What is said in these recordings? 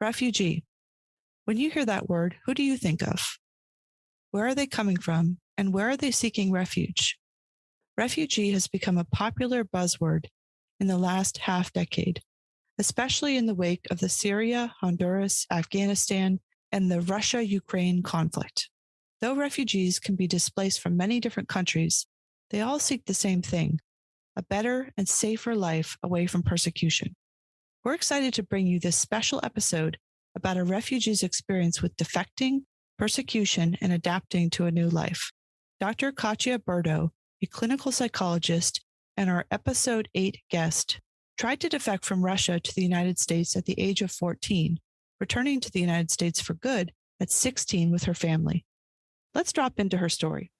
Refugee. When you hear that word, who do you think of? Where are they coming from, and where are they seeking refuge? Refugee has become a popular buzzword in the last half decade, especially in the wake of the Syria, Honduras, Afghanistan, and the Russia-Ukraine conflict. Though refugees can be displaced from many different countries, they all seek the same thing, a better and safer life away from persecution. We're excited to bring you this special episode about a refugee's experience with defecting, persecution, and adapting to a new life. Dr. Katya Burdo, a clinical psychologist and our episode 8 guest, tried to defect from Russia to the United States at the age of 14, returning to the United States for good at 16 with her family. Let's drop into her story.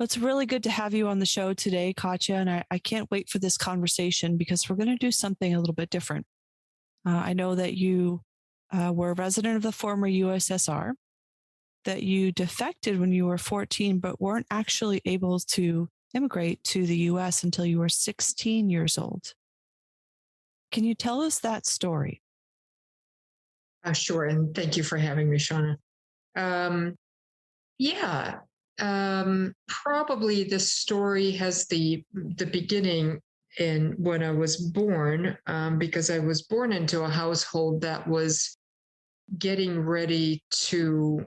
It's really good to have you on the show today, Katya, and I can't wait for this conversation because we're going to do something a little bit different. I know that you were a resident of the former USSR, that you defected when you were 14, but weren't actually able to immigrate to the US until you were 16 years old. Can you tell us that story? Sure, and thank you for having me, Shauna. Probably the story has the beginning in when I was born, because I was born into a household that was getting ready to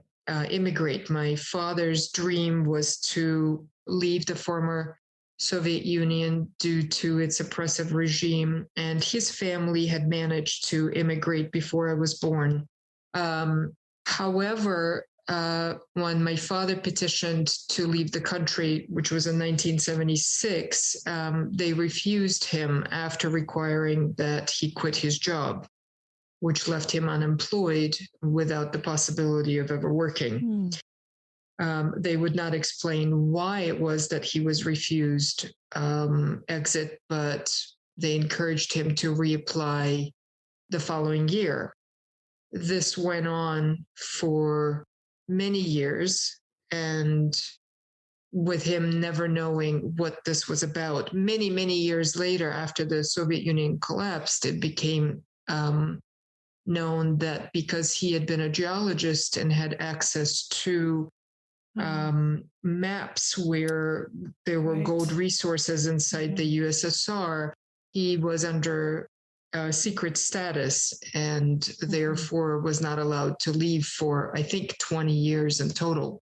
immigrate. My father's dream was to leave the former Soviet Union due to its oppressive regime, and his family had managed to immigrate before I was born. However, when my father petitioned to leave the country, which was in 1976, they refused him after requiring that he quit his job, which left him unemployed without the possibility of ever working. They would not explain why it was that he was refused exit, but they encouraged him to reapply the following year. This went on for many years, and with him never knowing what this was about. Many, many years later, after the Soviet Union collapsed, it became known that because he had been a geologist and had access to maps where there were gold resources inside the USSR, he was under secret status and therefore was not allowed to leave for, I think, 20 years in total.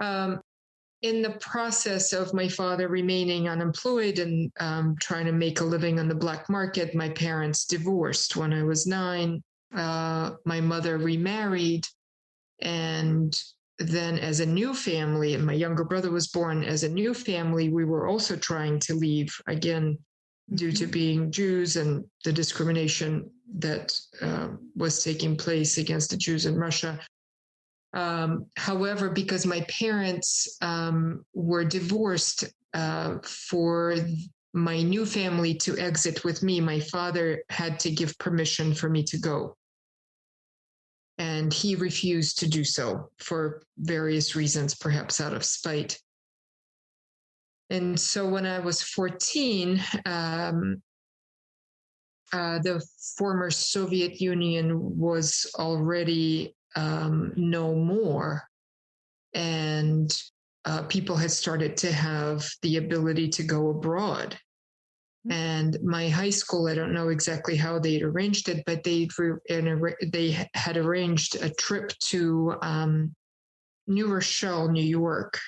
In the process of my father remaining unemployed and trying to make a living on the black market, my parents divorced when I was 9. My mother remarried, and then as a new family, and my younger brother was born as a new family, we were also trying to leave, again, due to being Jews and the discrimination that was taking place against the Jews in Russia. However, because my parents were divorced, for my new family to exit with me, my father had to give permission for me to go. And he refused to do so for various reasons, perhaps out of spite. And so when I was 14, the former Soviet Union was already no more. And people had started to have the ability to go abroad. And my high school, I don't know exactly how they'd arranged it, but they had arranged a trip to New Rochelle, New York.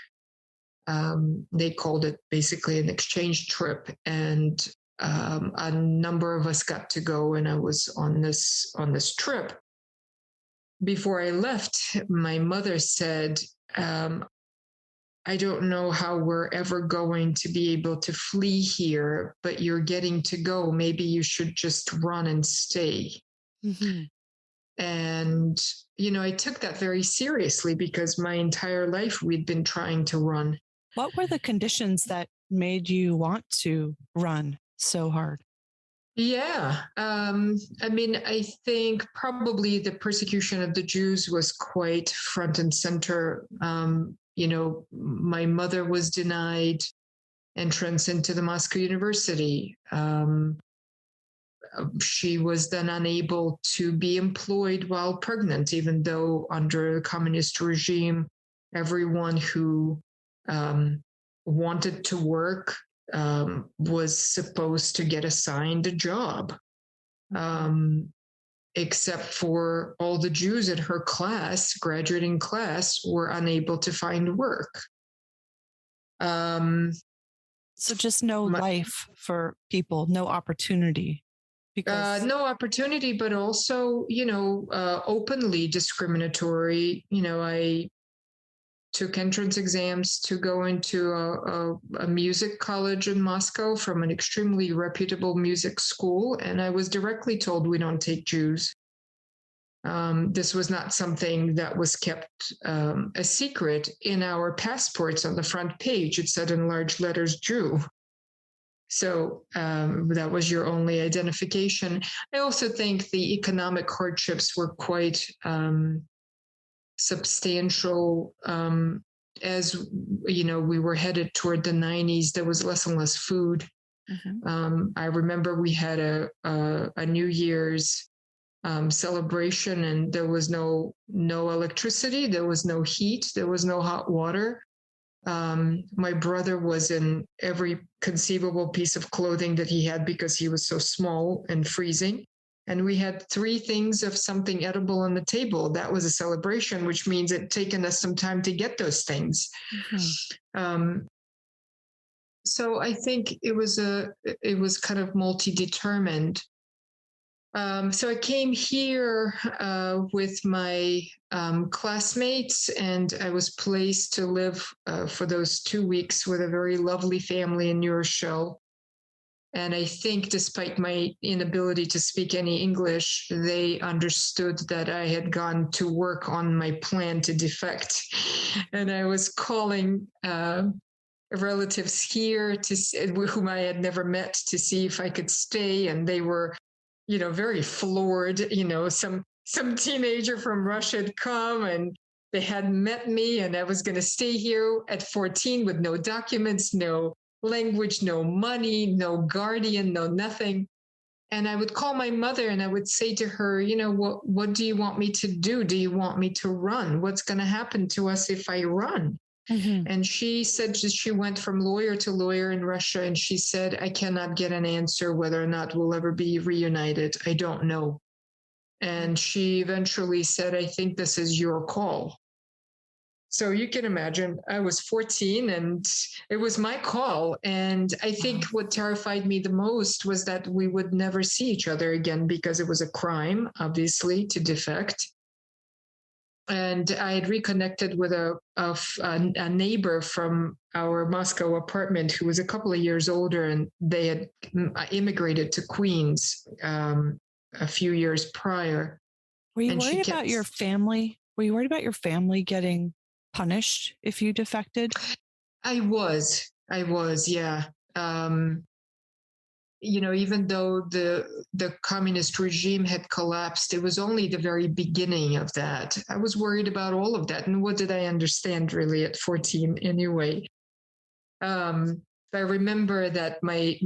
They called it basically an exchange trip, and a number of us got to go, and I was on this trip. Before I left, my mother said, I don't know how we're ever going to be able to flee here, but you're getting to go. Maybe you should just run and stay. Mm-hmm. And, I took that very seriously because my entire life we'd been trying to run. What were the conditions that made you want to run so hard? Yeah. I think probably the persecution of the Jews was quite front and center. my mother was denied entrance into the Moscow University. She was then unable to be employed while pregnant, even though under the communist regime, everyone who wanted to work was supposed to get assigned a job, except for all the Jews in her class, graduating class, were unable to find work. So just no life for people, no opportunity. Because no opportunity, but also, openly discriminatory. I took entrance exams to go into a music college in Moscow from an extremely reputable music school, and I was directly told, we don't take Jews. This was not something that was kept a secret. In our passports on the front page, it said in large letters, Jew. So that was your only identification. I also think the economic hardships were quite substantial. As we were headed toward the 90s, there was less and less food. I remember we had a New Year's celebration, and there was no electricity, there was no heat, there was no hot water. My brother was in every conceivable piece of clothing that he had because he was so small and freezing. And we had 3 things of something edible on the table. That was a celebration, which means it taken us some time to get those things. So I think it was kind of multi-determined. So I came here with my classmates, and I was placed to live for those 2 weeks with a very lovely family in New Rochelle. And I think despite my inability to speak any English, they understood that I had gone to work on my plan to defect. And I was calling relatives here whom I had never met to see if I could stay. And they were very floored. Some teenager from Russia had come, and they had met me, and I was going to stay here at 14 with no documents, no language, no money, no guardian, no nothing. And I would call my mother and I would say to her, what do you want me to do? Do you want me to run? What's going to happen to us if I run? And she said she went from lawyer to lawyer in Russia, and she said, I cannot get an answer whether or not we'll ever be reunited. I don't know. And she eventually said, I think this is your call. So you can imagine, I was 14 and it was my call. And I think what terrified me the most was that we would never see each other again, because it was a crime, obviously, to defect. And I had reconnected with a neighbor from our Moscow apartment who was a couple of years older, and they had immigrated to Queens a few years prior. Were you worried about your family? Were you worried about your family getting punished if you defected? I was, yeah. Even though the communist regime had collapsed, it was only the very beginning of that. I was worried about all of that. And what did I understand really at 14 anyway? I remember that my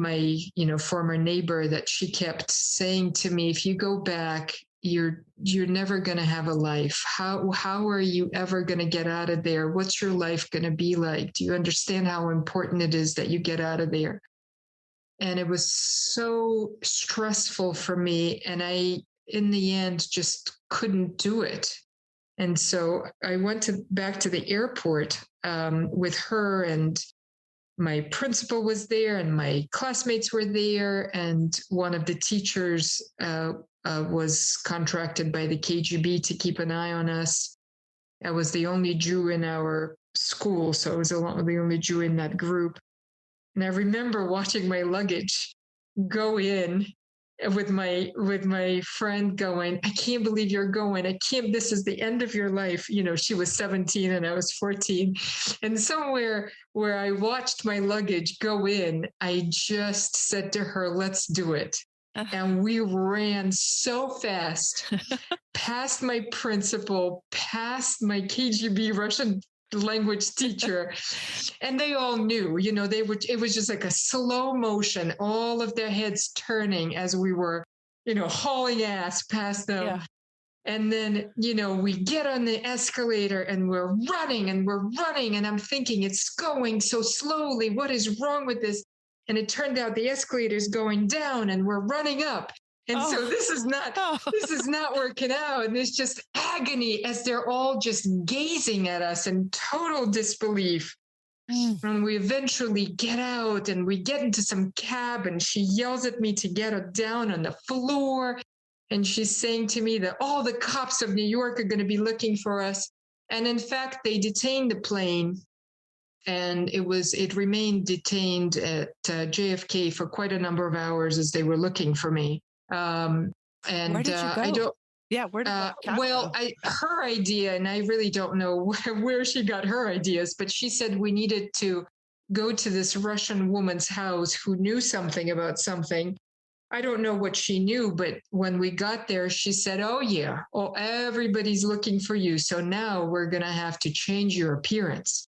former neighbor, that she kept saying to me, if you go back, you're never going to have a life. How are you ever going to get out of there? What's your life going to be like? Do you understand how important it is that you get out of there? And it was so stressful for me. And I, in the end, just couldn't do it. And so I went back to the airport with her, and my principal was there and my classmates were there. And one of the teachers was contracted by the KGB to keep an eye on us. I was the only Jew in our school, so I was the only Jew in that group. And I remember watching my luggage go in with my friend going, I can't believe you're going. This is the end of your life. She was 17 and I was 14. And somewhere where I watched my luggage go in, I just said to her, let's do it. And we ran so fast, past my principal, past my KGB Russian language teacher. And they all knew, it was just like a slow motion, all of their heads turning as we were, hauling ass past them. Yeah. And then, we get on the escalator and we're running. And I'm thinking it's going so slowly. What is wrong with this? And it turned out the escalator's going down and we're running up. And so this is not working out. And it's just agony as they're all just gazing at us in total disbelief. And we eventually get out and we get into some cab and she yells at me to get her down on the floor. And she's saying to me that all the cops of New York are going to be looking for us. And in fact, they detained the plane and it remained detained at JFK for quite a number of hours as they were looking for me. And where did you go? Where did well, her idea, and I really don't know where she got her ideas, but she said we needed to go to this Russian woman's house who knew something about something. I don't know what she knew, but when we got there, she said, everybody's looking for you. So now we're going to have to change your appearance.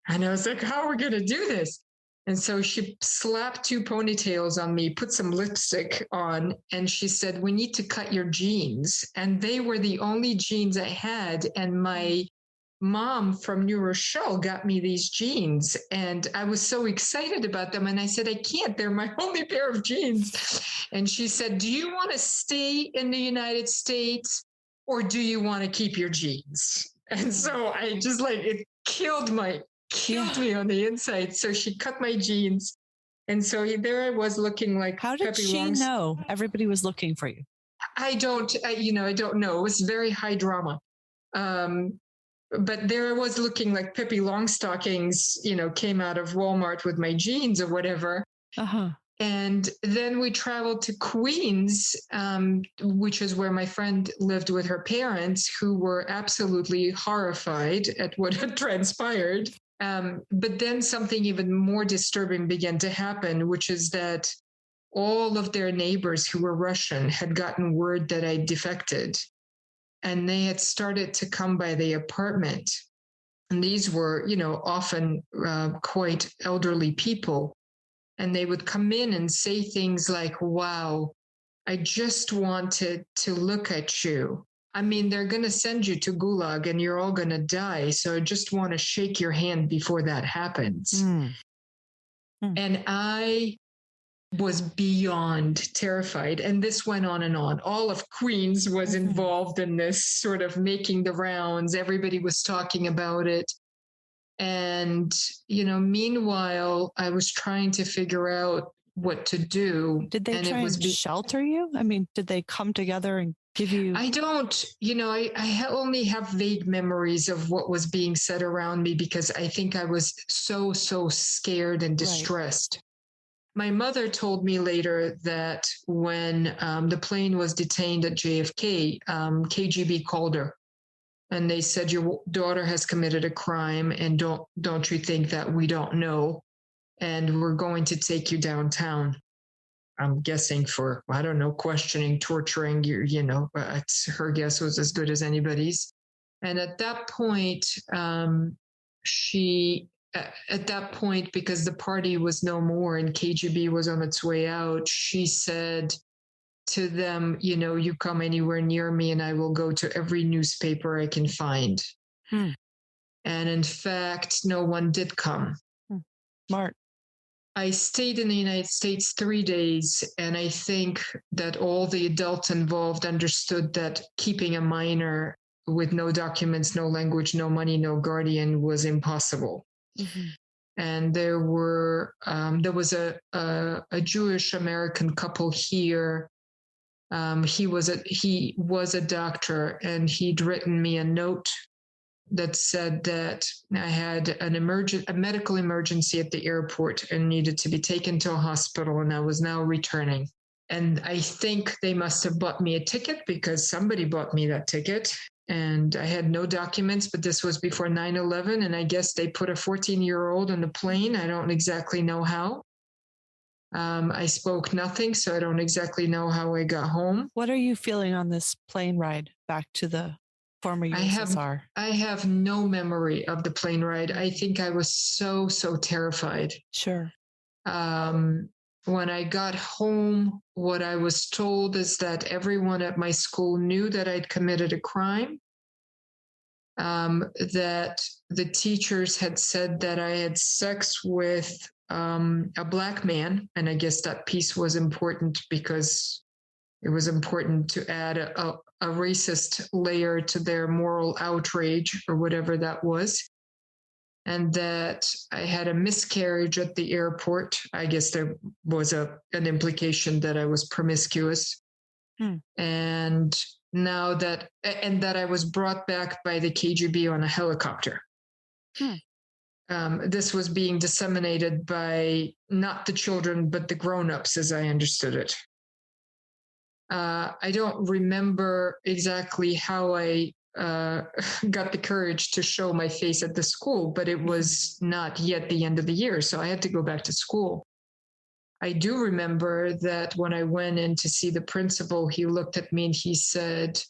And I was like, how are we going to do this? And so she slapped 2 ponytails on me, put some lipstick on, and she said, we need to cut your jeans. And they were the only jeans I had. And my mom from New Rochelle got me these jeans. And I was so excited about them. And I said, I can't. They're my only pair of jeans. And she said, do you want to stay in the United States or do you want to keep your jeans? And so I just it killed me on the inside. So she cut my jeans. And so there I was looking like How did Pepe she know everybody was looking for you? I don't know. It was very high drama. But there I was looking like Pippi Longstockings, came out of Walmart with my jeans or whatever. Uh-huh. And then we traveled to Queens, which is where my friend lived with her parents, who were absolutely horrified at what had transpired. But then something even more disturbing began to happen, which is that all of their neighbors who were Russian had gotten word that I defected. And they had started to come by the apartment. And these were, often quite elderly people. And they would come in and say things like, wow, I just wanted to look at you. I mean, they're going to send you to Gulag and you're all going to die. So I just want to shake your hand before that happens. And I was beyond terrified. And this went on and on. All of Queens was involved in this sort of making the rounds. Everybody was talking about it. And, meanwhile, I was trying to figure out what to do. Did they try and shelter you? I mean, did they come together and give you? I don't, I only have vague memories of what was being said around me because I think I was so scared and distressed. Right. My mother told me later that when the plane was detained at JFK, KGB called her and they said, your daughter has committed a crime and don't you think that we don't know? And we're going to take you downtown. I'm guessing for, I don't know, questioning, torturing, her guess was as good as anybody's. And at that point, because the party was no more and KGB was on its way out, she said to them, you come anywhere near me and I will go to every newspaper I can find. And in fact, no one did come. Smart. I stayed in the United States 3 days, and I think that all the adults involved understood that keeping a minor with no documents, no language, no money, no guardian was impossible. Mm-hmm. And there was a Jewish American couple here. He was a doctor, and he'd written me a note that said that I had a medical emergency at the airport and needed to be taken to a hospital, and I was now returning. And I think they must have bought me a ticket because somebody bought me that ticket. And I had no documents, but this was before 9/11. And I guess they put a 14-year-old on the plane. I don't exactly know how. I spoke nothing, so I don't exactly know how I got home. What are you feeling on this plane ride back to the Former I have USSR. I have no memory of the plane ride. I think I was so terrified. Sure. When I got home, what I was told is that everyone at my school knew that I'd committed a crime. That the teachers had said that I had sex with a black man, and I guess that piece was important because it was important to add a racist layer to their moral outrage or whatever that was. And that I had a miscarriage at the airport. I guess there was an implication that I was promiscuous. And now that I was brought back by the KGB on a helicopter. This was being disseminated by not the children, but the grown-ups, as I understood it. I don't remember exactly how I got the courage to show my face at the school, but it was not yet the end of the year, so I had to go back to school. I do remember that when I went in to see the principal, he looked at me and he said,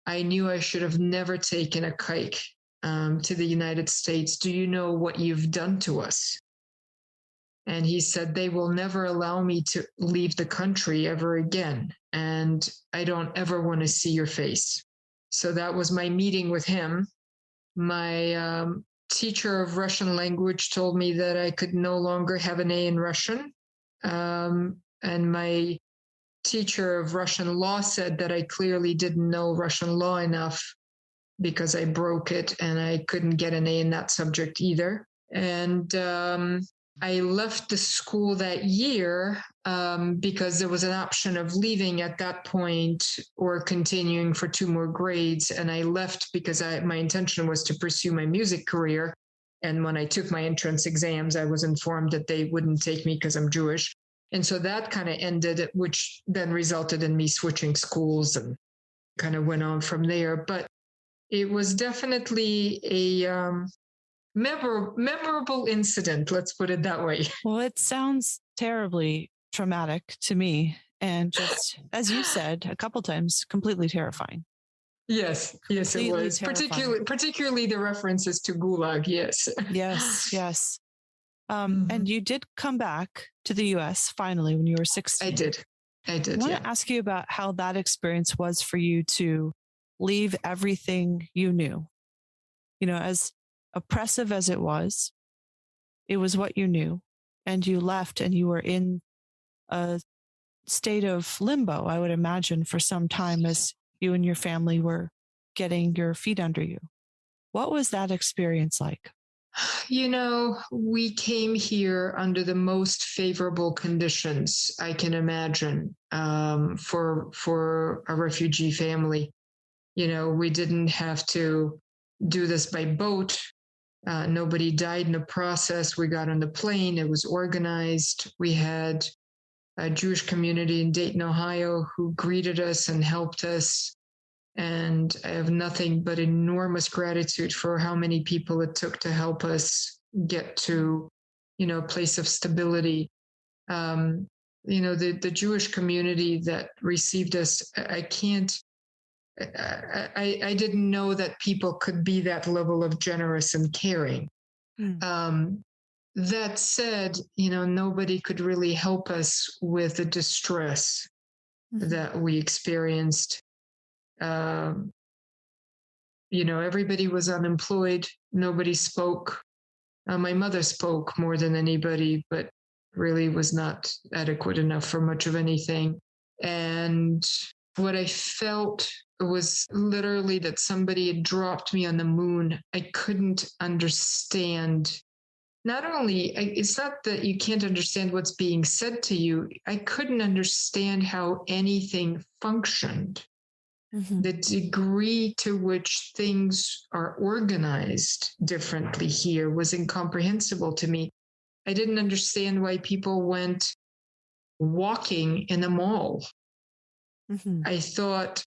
I knew I should have never taken a kike to the United States. Do you know what you've done to us? And he said, they will never allow me to leave the country ever again. And I don't ever want to see your face. So that was my meeting with him. My teacher of Russian language told me that I could no longer have an A in Russian. And my teacher of Russian law said that I clearly didn't know Russian law enough because I broke it and I couldn't get an A in that subject either. And I left the school that year because there was an option of leaving at that point or continuing for 2 more grades. And I left because my intention was to pursue my music career. And when I took my entrance exams, I was informed that they wouldn't take me because I'm Jewish. And so that kind of ended, which then resulted in me switching schools and kind of went on from there. But it was definitely a memorable incident, let's put it that way. Well, it sounds terribly traumatic to me. And just, as you said a couple times, completely terrifying. Yes, it was. Particularly the references to Gulag, yes. Yes. And you did come back to the US finally when you were 16. I did. I want to ask you about how that experience was for you to leave everything you knew. You know, as oppressive as it was what you knew. And you left and you were in a state of limbo, I would imagine, for some time as you and your family were getting your feet under you. What was that experience like? You know, we came here under the most favorable conditions I can imagine for a refugee family. You know, we didn't have to do this by boat. Nobody died in the process. We got on the plane. It was organized. We had a Jewish community in Dayton, Ohio, who greeted us and helped us. And I have nothing but enormous gratitude for how many people it took to help us get to, you know, a place of stability. You know, the Jewish community that received us, I didn't know that people could be that level of generous and caring. That said, you know, nobody could really help us with the distress that we experienced. You know, everybody was unemployed. Nobody spoke. My mother spoke more than anybody, but really was not adequate enough for much of anything. And what I felt was literally that somebody had dropped me on the moon. I couldn't understand. Not only, it's not that you can't understand what's being said to you. I couldn't understand how anything functioned. The degree to which things are organized differently here was incomprehensible to me. I didn't understand why people went walking in a mall. I thought,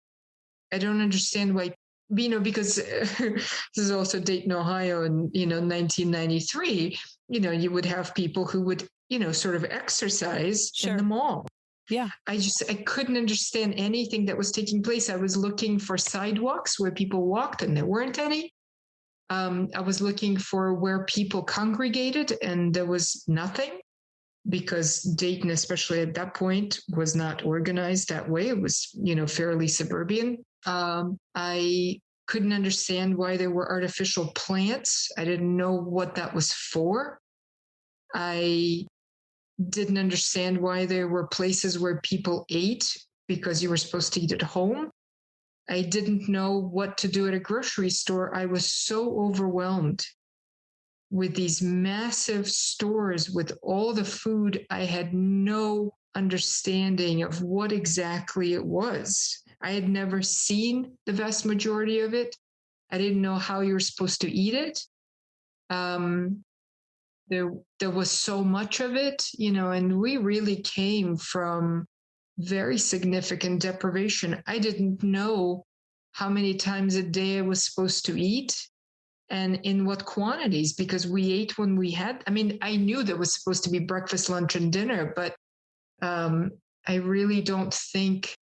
I don't understand why, you know, because this is also Dayton, Ohio, in, you know, 1993, you know, you would have people who would, you know, sort of exercise in the mall. Yeah. I couldn't understand anything that was taking place. I was looking for sidewalks where people walked and there weren't any. I was looking for where people congregated and there was nothing, because Dayton, especially at that point, was not organized that way. It was, fairly suburban. I couldn't understand why there were artificial plants. I didn't know what that was for. I didn't understand why there were places where people ate because you were supposed to eat at home. I didn't know what to do at a grocery store. I was so overwhelmed with these massive stores with all the food. I had no understanding of what exactly it was. I had never seen the vast majority of it. I didn't know how you were supposed to eat it. There was so much of it, and we really came from very significant deprivation. I didn't know how many times a day I was supposed to eat and in what quantities, because we ate when we had. I knew there was supposed to be breakfast, lunch, and dinner, but I really don't think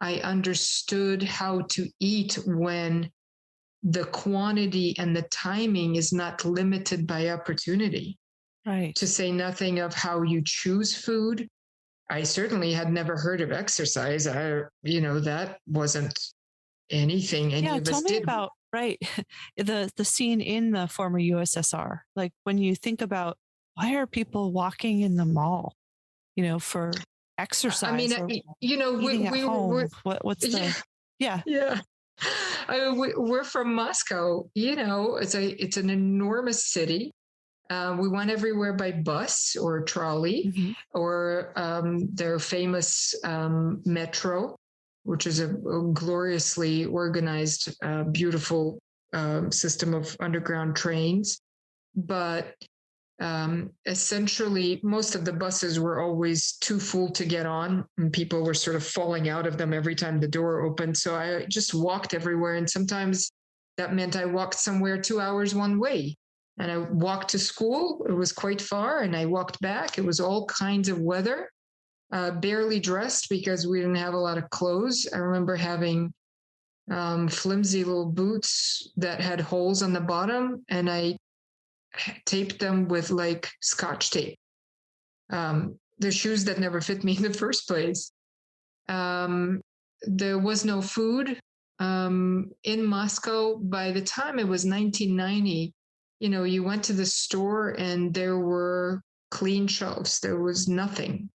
I understood how to eat when the quantity and the timing is not limited by opportunity. Right. To say nothing of how you choose food. I certainly had never heard of exercise. That wasn't anything any of us did. Yeah, tell me about, right, the scene in the former USSR. Like when you think about, why are people walking in the mall, for exercise? We at home? What's the, yeah. We're from Moscow. It's an enormous city. We went everywhere by bus or trolley, or their famous metro, which is a gloriously organized, beautiful system of underground trains. But essentially, most of the buses were always too full to get on, and people were sort of falling out of them every time the door opened. So I just walked everywhere, and sometimes that meant I walked somewhere 2 hours one way. And I walked to school. It was quite far. And I walked back. It was all kinds of weather, barely dressed because we didn't have a lot of clothes. I remember having flimsy little boots that had holes on the bottom, and I taped them with like Scotch tape. They're shoes that never fit me in the first place. There was no food in Moscow. By the time it was 1990, you went to the store and there were clean shelves. There was nothing.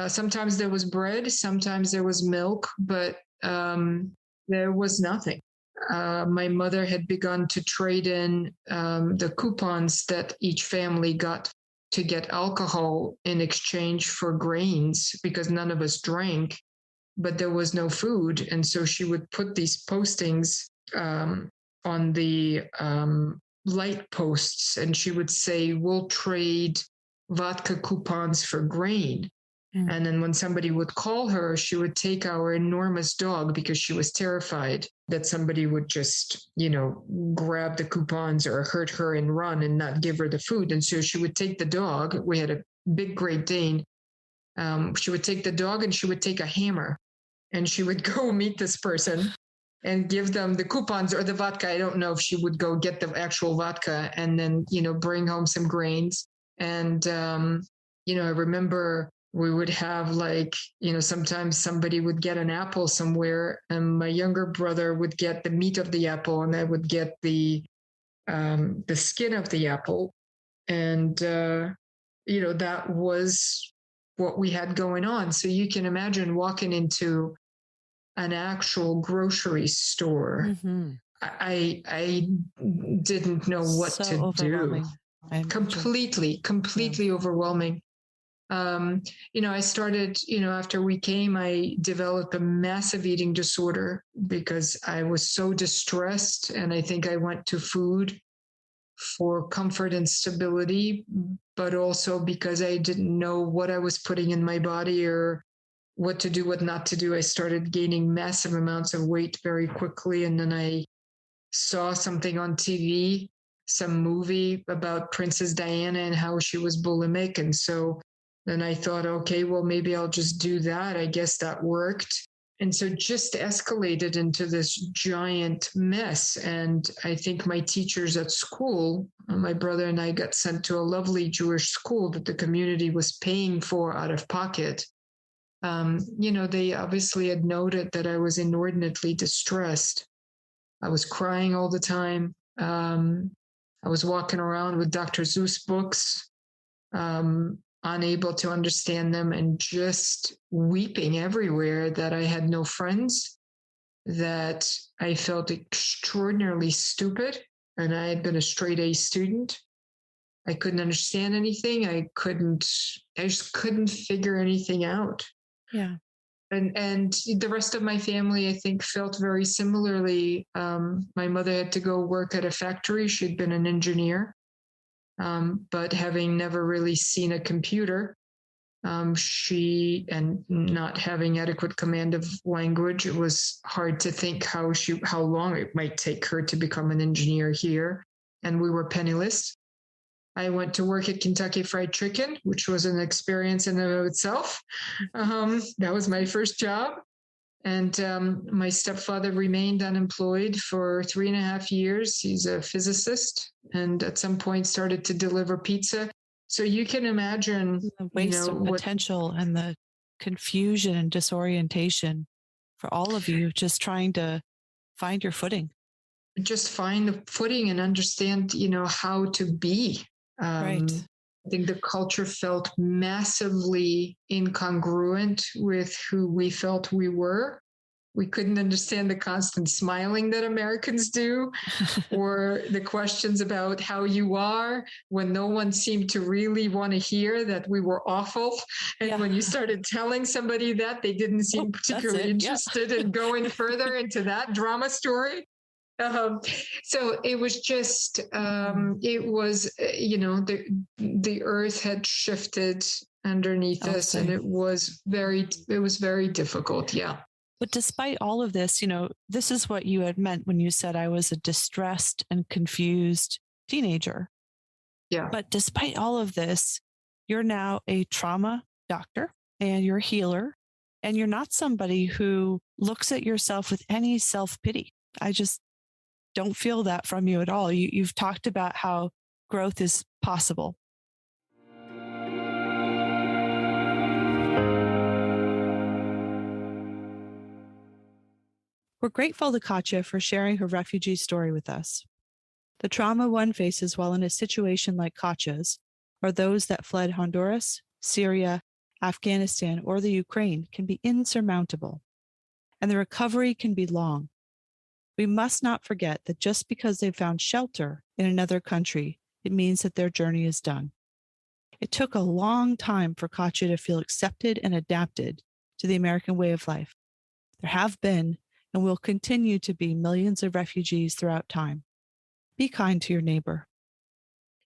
Sometimes there was bread, sometimes there was milk, but there was nothing. My mother had begun to trade in the coupons that each family got to get alcohol in exchange for grains, because none of us drank, but there was no food. And so she would put these postings on the light posts, and she would say, we'll trade vodka coupons for grain. And then when somebody would call her, she would take our enormous dog, because she was terrified that somebody would just, grab the coupons or hurt her and run and not give her the food. And so she would take the dog. We had a big Great Dane. She would take the dog and she would take a hammer, and she would go meet this person and give them the coupons or the vodka. I don't know if she would go get the actual vodka and then, bring home some grains. And, I remember we would have sometimes somebody would get an apple somewhere, and my younger brother would get the meat of the apple, and I would get the skin of the apple. And, that was what we had going on. So you can imagine walking into an actual grocery store. I didn't know what to do. Completely overwhelming. I started, after we came, I developed a massive eating disorder because I was so distressed. And I think I went to food for comfort and stability, but also because I didn't know what I was putting in my body or what to do, what not to do. I started gaining massive amounts of weight very quickly. And then I saw something on TV, some movie about Princess Diana and how she was bulimic. And so And I thought, okay, well, maybe I'll just do that. I guess that worked. And so just escalated into this giant mess. And I think my teachers at school, my brother and I got sent to a lovely Jewish school that the community was paying for out of pocket. They obviously had noted that I was inordinately distressed. I was crying all the time. I was walking around with Dr. Seuss books, unable to understand them, and just weeping everywhere that I had no friends, that I felt extraordinarily stupid, and I had been a straight A student. I couldn't understand anything. I just couldn't figure anything out. Yeah. And the rest of my family, I think, felt very similarly. My mother had to go work at a factory. She'd been an engineer, but having never really seen a computer, and not having adequate command of language, it was hard to think how long it might take her to become an engineer here. And we were penniless. I went to work at Kentucky Fried Chicken, which was an experience in and of itself. That was my first job. And my stepfather remained unemployed for 3.5 years. He's a physicist, and at some point started to deliver pizza. So you can imagine the waste of potential and the confusion and disorientation for all of you, just trying to find your footing. Just find the footing and understand, how to be. Right. I think the culture felt massively incongruent with who we felt we were. We couldn't understand the constant smiling that Americans do, or the questions about how you are, when no one seemed to really want to hear that we were awful. And when you started telling somebody that, they didn't seem particularly interested in going further into that drama story. So it was just, it was, the earth had shifted underneath us, and it was very difficult. Yeah. But despite all of this, this is what you had meant when you said I was a distressed and confused teenager. Yeah. But despite all of this, you're now a trauma doctor and you're a healer, and you're not somebody who looks at yourself with any self-pity. I just don't feel that from you at all. You've talked about how growth is possible. We're grateful to Katya for sharing her refugee story with us. The trauma one faces while in a situation like Katya's, or those that fled Honduras, Syria, Afghanistan, or the Ukraine, can be insurmountable, and the recovery can be long. We must not forget that just because they've found shelter in another country, it means that their journey is done. It took a long time for Katya to feel accepted and adapted to the American way of life. There have been and will continue to be millions of refugees throughout time. Be kind to your neighbor.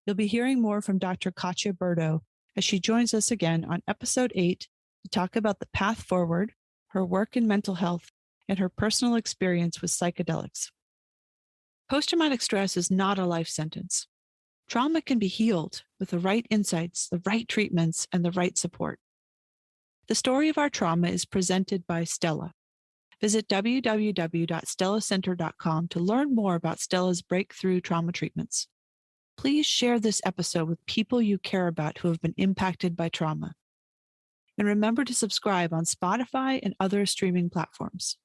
You'll be hearing more from Dr. Katya Burdo as she joins us again on episode 8 to talk about the path forward, her work in mental health, and her personal experience with psychedelics. Post-traumatic stress is not a life sentence. Trauma can be healed with the right insights, the right treatments, and the right support. The story of our trauma is presented by Stella. Visit www.stellacenter.com to learn more about Stella's breakthrough trauma treatments. Please share this episode with people you care about who have been impacted by trauma. And remember to subscribe on Spotify and other streaming platforms.